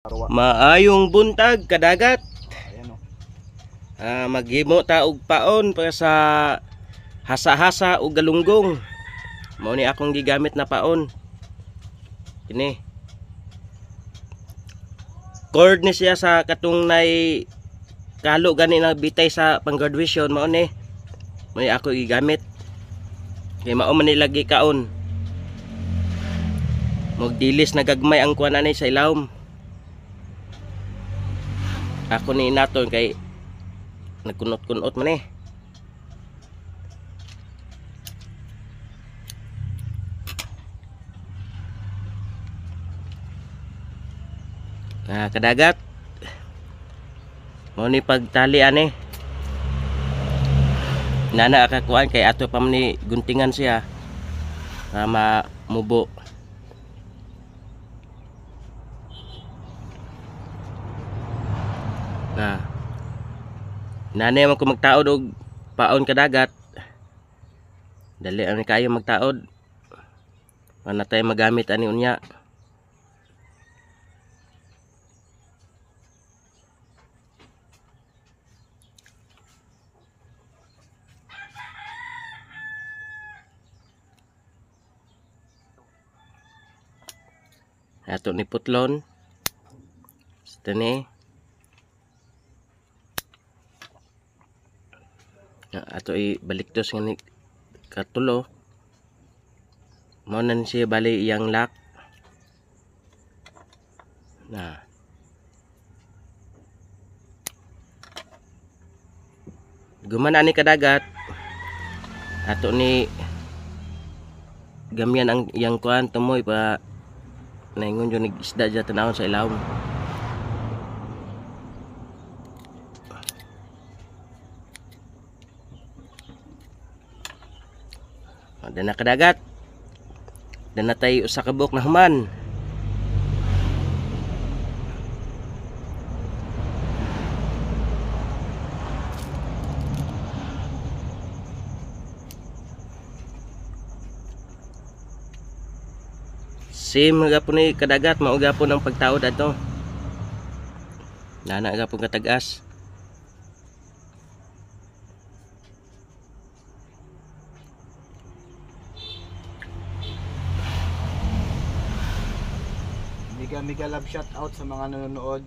Maayong buntag kadagat. Ayan o. Maghimo ta og paon para sa hasa-hasa ug galunggong. Mao ni akong gigamit na paon. Kini. Cord ni siya sa katong nay kalo gani na bitay sa pang-graduation mao ni. Mao ni ako gigamit. Kay mao man ni lagi kaon. Magdilis na gagmay ang kuan ani sa ilawom. Ako ni naton kay nagkunot-kunot man eh. Kadagat. Mo ni pagtali ani. Nana ka kuan kay ato pa man ni guntingan siya. Mamubo. Nanay man ko magtaod og paon kadagat. Dali ani kayo magtaod. Wala tayo magamit ani unya. Ato ni putlon. Ito ni. Ato ibaliktos nga ni katulo. Mao nan siya bali iyang lock. Gumana ni kadagat. Ato ni gamyan ang iyang kuan tumoy pa naingon yung isda dyan tanawon sa ilawom. Dan na kadagat. Dan na tayo usa ka buok na human. Same gapon ni kadagat, mao gapon ang pagtaod adto. Nana gapon katagas. Mega love shout out sa mga nanonood.